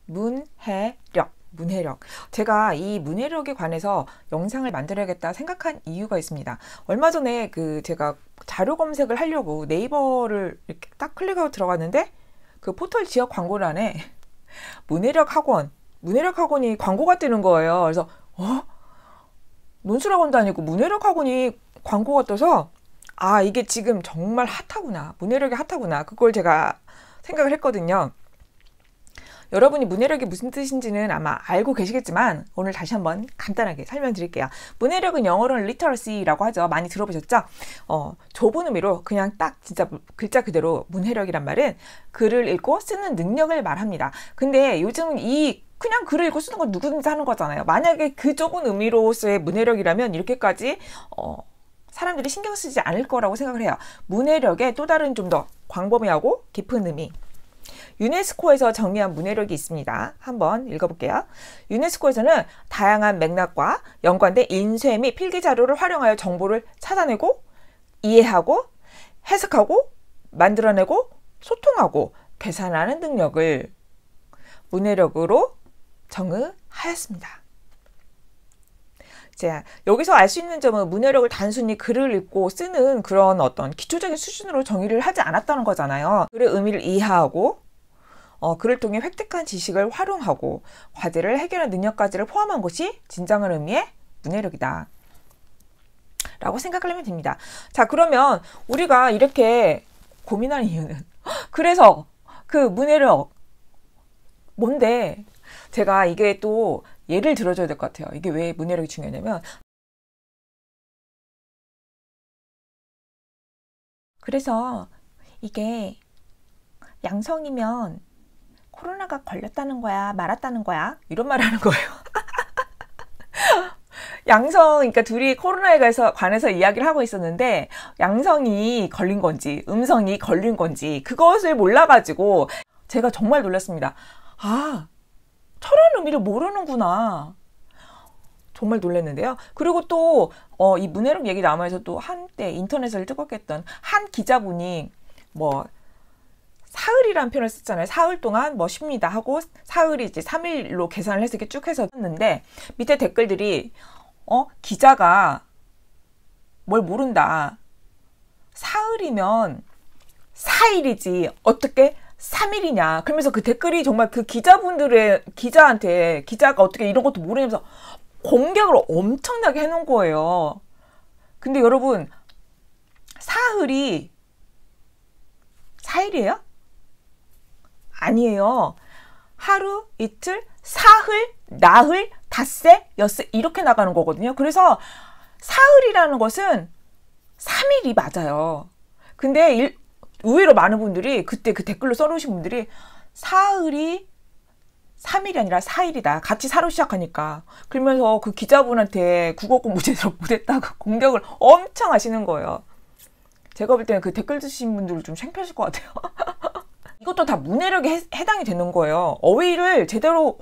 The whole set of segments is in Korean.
문해력. 문해력. 제가 이 문해력에 관해서 영상을 만들어야겠다 생각한 이유가 있습니다. 얼마 전에 제가 자료 검색을 하려고 네이버를 이렇게 딱 클릭하고 들어갔는데 그 포털 지역 광고란에 문해력 학원이 광고가 뜨는 거예요. 그래서 논술학원도 아니고 문해력 학원이 광고가 떠서 아, 이게 지금 정말 핫하구나. 문해력이 핫하구나. 그걸 제가 생각을 했거든요. 여러분이 문해력이 무슨 뜻인지는 아마 알고 계시겠지만 오늘 다시 한번 간단하게 설명드릴게요. 문해력은 영어로는 literacy라고 하죠. 많이 들어보셨죠? 좁은 의미로 그냥 딱 진짜 글자 그대로 문해력이란 말은 글을 읽고 쓰는 능력을 말합니다. 근데 요즘 그냥 글을 읽고 쓰는 건 누구든지 하는 거잖아요. 만약에 그 좁은 의미로서의 문해력이라면 이렇게까지 사람들이 신경 쓰지 않을 거라고 생각을 해요. 문해력의 또 다른 좀 더 광범위하고 깊은 의미. 유네스코에서 정의한 문해력이 있습니다. 한번 읽어볼게요. 유네스코에서는 다양한 맥락과 연관된 인쇄 및 필기 자료를 활용하여 정보를 찾아내고 이해하고 해석하고 만들어내고 소통하고 계산하는 능력을 문해력으로 정의하였습니다. 자, 여기서 알 수 있는 점은 문해력을 단순히 글을 읽고 쓰는 그런 어떤 기초적인 수준으로 정의를 하지 않았다는 거잖아요. 글의 의미를 이해하고 글을 통해 획득한 지식을 활용하고 과제를 해결하는 능력까지를 포함한 것이 진정한 의미의 문해력이다 라고 생각을 하면 됩니다. 자, 그러면 우리가 이렇게 고민하는 이유는 그래서 그 문해력 뭔데? 제가 이게 또 예를 들어줘야 될 것 같아요. 이게 왜 문해력이 중요하냐면 그래서 이게 양성이면 코로나가 걸렸다는 거야, 말았다는 거야? 이런 말 하는 거예요. 그러니까 둘이 코로나에 관해서 이야기를 하고 있었는데 양성이 걸린 건지 음성이 걸린 건지 그것을 몰라가지고 제가 정말 놀랐습니다. 아, 철학 의미를 모르는구나. 정말 놀랐는데요. 그리고 또 이 문해력 얘기 나오면서 또 한때 인터넷을 뜨겁게 했던 한 기자분이 사흘이라는 표현을 썼잖아요. 사흘 동안 쉽니다 하고 사흘이 이제 3일로 계산을 해서 이렇게 쭉 해서 썼는데 밑에 댓글들이 기자가 뭘 모른다. 사흘이면 4일이지 어떻게 3일이냐. 그러면서 그 댓글이 정말 그 기자한테 기자가 어떻게 이런 것도 모르면서 공격을 엄청나게 해놓은 거예요. 근데 여러분 사흘이 4일이에요? 아니에요. 하루, 이틀, 사흘, 나흘, 닷새, 엿새 이렇게 나가는 거거든요. 그래서 사흘이라는 것은 3일이 맞아요. 근데 의외로 많은 분들이 그때 그 댓글로 써놓으신 분들이 사흘이 3일이 아니라 4일이다. 같이 사로 시작하니까. 그러면서 그 기자분한테 국어 공부 제대로 못했다고 공격을 엄청 하시는 거예요. 제가 볼 때는 그 댓글 쓰신 분들은 좀 창피하실 것 같아요. 이것도 다 문해력에 해당이 되는 거예요. 어휘를 제대로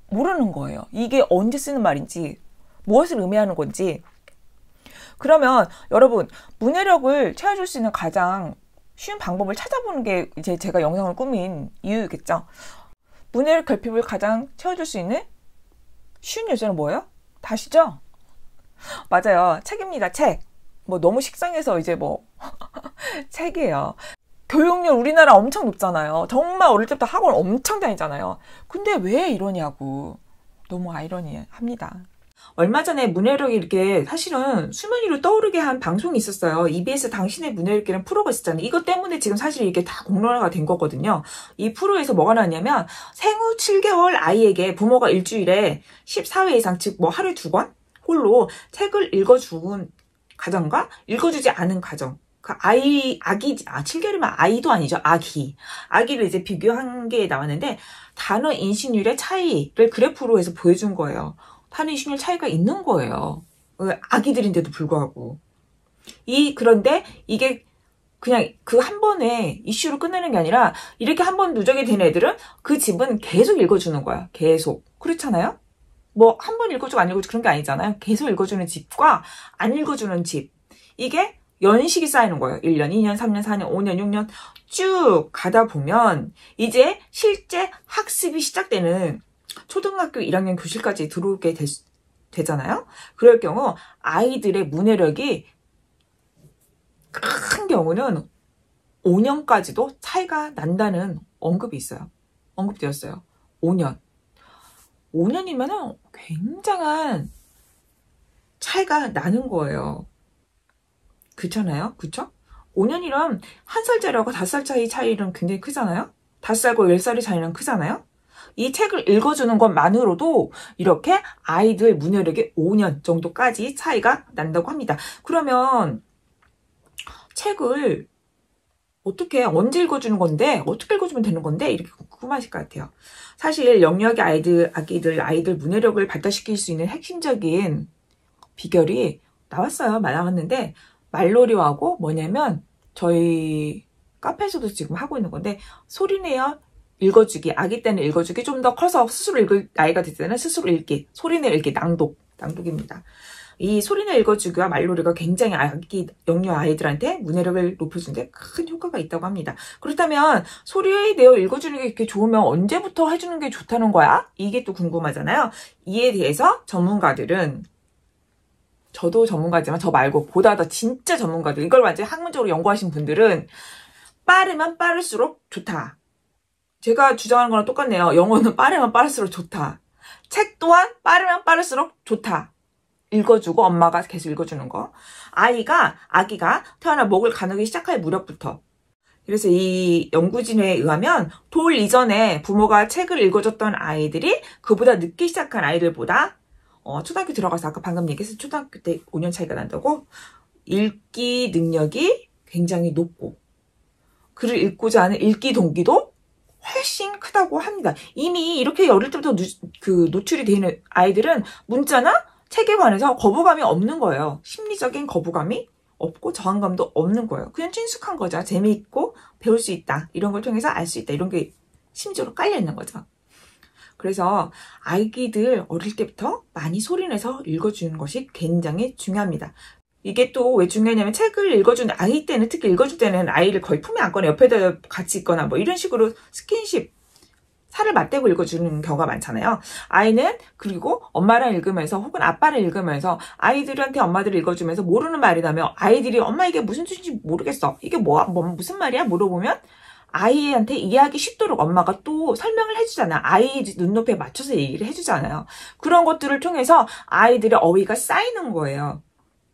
모르는 거예요. 이게 언제 쓰는 말인지, 무엇을 의미하는 건지. 그러면 여러분, 문해력을 채워줄 수 있는 가장 쉬운 방법을 찾아보는 게 이제 제가 영상을 꾸민 이유겠죠. 문해력 결핍을 가장 채워줄 수 있는 쉬운 요소는 뭐예요? 다시죠? 맞아요. 책입니다. 책. 너무 식상해서 이제 책이에요. 교육열 우리나라 엄청 높잖아요. 정말 어릴 때부터 학원 엄청 다니잖아요. 근데 왜 이러냐고. 너무 아이러니합니다. 얼마 전에 문해력이 이렇게 사실은 수면 위로 떠오르게 한 방송이 있었어요. EBS 당신의 문해력이라는 프로가 있었잖아요. 이것 때문에 지금 사실 이게 다 공론화가 된 거거든요. 이 프로에서 뭐가 나왔냐면 생후 7개월 아이에게 부모가 일주일에 14회 이상 즉 하루에 2권 홀로 책을 읽어준 가정과 읽어주지 않은 가정. 7개월이면 아이도 아니죠. 아기를 이제 비교한 게 나왔는데 단어 인식률의 차이를 그래프로 해서 보여준 거예요. 단어 인식률 차이가 있는 거예요. 아기들인데도 불구하고. 그런데 이게 그냥 그 한 번에 이슈로 끝내는 게 아니라 이렇게 한 번 누적이 된 애들은 그 집은 계속 읽어주는 거야. 계속. 그렇잖아요? 한 번 읽어주고 안 읽어주고 그런 게 아니잖아요. 계속 읽어주는 집과 안 읽어주는 집. 이게 연식이 쌓이는 거예요. 1년, 2년, 3년, 4년, 5년, 6년 쭉 가다 보면 이제 실제 학습이 시작되는 초등학교 1학년 교실까지 들어오게 되잖아요. 그럴 경우 아이들의 문해력이 큰 경우는 5년까지도 차이가 난다는 언급이 있어요. 언급되었어요. 5년. 5년이면 굉장한 차이가 나는 거예요. 그렇잖아요? 그쵸? 5년이면 1살짜리하고 5살 차이는 굉장히 크잖아요? 5살과 10살의 차이는 크잖아요? 이 책을 읽어주는 것만으로도 이렇게 아이들 문해력이 5년 정도까지 차이가 난다고 합니다. 그러면 책을 언제 읽어주는 건데, 어떻게 읽어주면 되는 건데, 이렇게 궁금하실 것 같아요. 사실 영유아기 아이들 문해력을 발달시킬 수 있는 핵심적인 비결이 나왔는데, 말놀이하고 뭐냐면, 저희 카페에서도 지금 하고 있는 건데, 소리내어 읽어주기, 아기 때는 읽어주기, 좀 더 커서 스스로 읽을 나이가 됐을 때는 스스로 읽기, 소리내어 읽기, 낭독입니다. 이 소리내 읽어주기와 말놀이가 굉장히 영유아 아이들한테 문해력을 높여주는데 큰 효과가 있다고 합니다. 그렇다면 소리내어 읽어주는 게 이렇게 좋으면 언제부터 해주는 게 좋다는 거야? 이게 또 궁금하잖아요. 이에 대해서 전문가들은, 저도 전문가지만 저 말고 보다 더 진짜 전문가들, 이걸 완전히 학문적으로 연구하신 분들은 빠르면 빠를수록 좋다. 제가 주장하는 거랑 똑같네요. 영어는 빠르면 빠를수록 좋다. 책 또한 빠르면 빠를수록 좋다. 읽어주고 엄마가 계속 읽어주는 거. 아기가 태어나 목을 가누기 시작할 무렵부터. 그래서 이 연구진에 의하면 돌 이전에 부모가 책을 읽어줬던 아이들이 그보다 늦게 시작한 아이들보다 초등학교 들어가서 아까 방금 얘기했을 초등학교 때 5년 차이가 난다고, 읽기 능력이 굉장히 높고 글을 읽고자 하는 읽기 동기도 훨씬 크다고 합니다. 이미 이렇게 어릴 때부터 노출이 되는 아이들은 문자나 책에 관해서 거부감이 없는 거예요. 심리적인 거부감이 없고 저항감도 없는 거예요. 그냥 친숙한 거죠. 재미있고 배울 수 있다. 이런 걸 통해서 알 수 있다. 이런 게 심지어로 깔려 있는 거죠. 그래서 아기들 어릴 때부터 많이 소리내서 읽어주는 것이 굉장히 중요합니다. 이게 또 왜 중요하냐면, 책을 읽어주는 아이 때는, 특히 읽어줄 때는 아이를 거의 품에 안거나 옆에다 같이 있거나 뭐 이런 식으로 스킨십, 살을 맞대고 읽어주는 경우가 많잖아요. 아이는 그리고 엄마랑 읽으면서 혹은 아빠를 읽으면서 아이들한테 엄마들을 읽어주면서 모르는 말이 나면 아이들이 엄마 이게 무슨 뜻인지 모르겠어, 이게 무슨 말이야 물어보면 아이한테 이해하기 쉽도록 엄마가 또 설명을 해주잖아. 아이 눈높이에 맞춰서 얘기를 해주잖아요. 그런 것들을 통해서 아이들의 어휘가 쌓이는 거예요.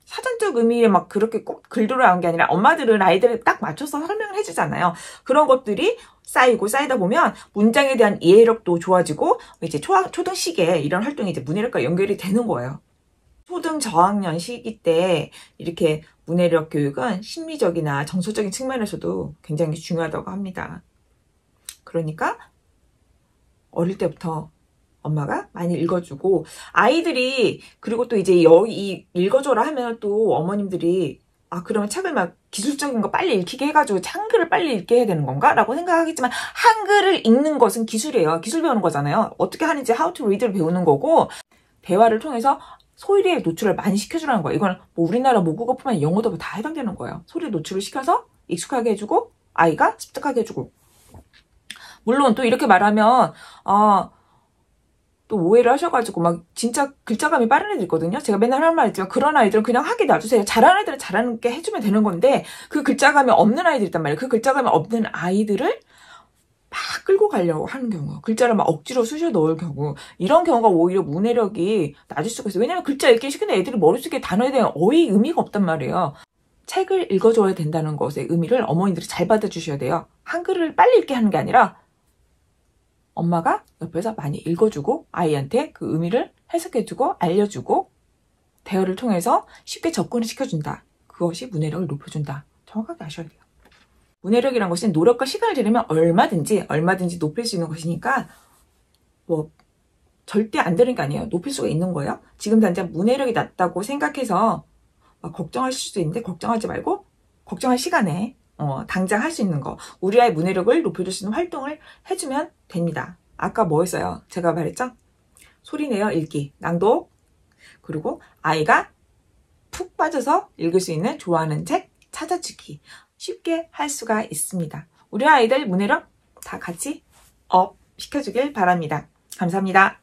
사전적 의미에 막 그렇게 꼭 글로 나온 게 아니라 엄마들은 아이들을 딱 맞춰서 설명을 해주잖아요. 그런 것들이 쌓이다 보면 문장에 대한 이해력도 좋아지고, 이제 초등 시기에 이런 활동이 이제 문해력과 연결이 되는 거예요. 초등 저학년 시기 때 이렇게 문해력 교육은 심리적이나 정서적인 측면에서도 굉장히 중요하다고 합니다. 그러니까 어릴 때부터 엄마가 많이 읽어주고, 아이들이 그리고 또 이제 이 읽어줘라 하면 또 어머님들이 그러면 책을 막 기술적인 거 빨리 읽히게 해가지고 한글을 빨리 읽게 해야 되는 건가? 라고 생각하겠지만, 한글을 읽는 것은 기술이에요. 기술 배우는 거잖아요. 어떻게 하는지 how to read를 배우는 거고, 대화를 통해서 소리의 노출을 많이 시켜주라는 거예요. 이건 뭐 우리나라 모국어뿐만 아니라 영어도 다 해당되는 거예요. 소리의 노출을 시켜서 익숙하게 해주고, 아이가 습득하게 해주고. 물론 또 이렇게 말하면 또 오해를 하셔가지고 막 진짜 글자감이 빠른 애들 있거든요. 제가 맨날 하는 말 있지만, 그런 아이들은 그냥 하게 놔주세요. 잘하는 애들은 잘하는 게 해주면 되는 건데, 그 글자감이 없는 아이들 있단 말이에요. 그 글자감이 없는 아이들을 막 끌고 가려고 하는 경우, 글자를 막 억지로 쑤셔 넣을 경우, 이런 경우가 오히려 문해력이 낮을 수가 있어요. 왜냐면 글자 읽기 시키는 애들이 머릿속에 단어에 대한 어휘 의미가 없단 말이에요. 책을 읽어줘야 된다는 것의 의미를 어머니들이 잘 받아주셔야 돼요. 한글을 빨리 읽게 하는 게 아니라 엄마가 옆에서 많이 읽어주고 아이한테 그 의미를 해석해주고 알려주고 대화를 통해서 쉽게 접근을 시켜준다. 그것이 문해력을 높여준다. 정확하게 아셔야 돼요. 문해력이란 것은 노력과 시간을 들이면 얼마든지 높일 수 있는 것이니까 뭐 절대 안 되는 게 아니에요. 높일 수가 있는 거예요. 지금 당장 문해력이 낮다고 생각해서 막 걱정하실 수도 있는데, 걱정하지 말고 걱정할 시간에 당장 할 수 있는 거, 우리 아이 문해력을 높여줄 수 있는 활동을 해주면 됩니다. 아까 뭐 했어요? 제가 말했죠? 소리내어 읽기, 낭독, 그리고 아이가 푹 빠져서 읽을 수 있는 좋아하는 책, 찾아주기 쉽게 할 수가 있습니다. 우리 아이들 문해력 다 같이 업 시켜주길 바랍니다. 감사합니다.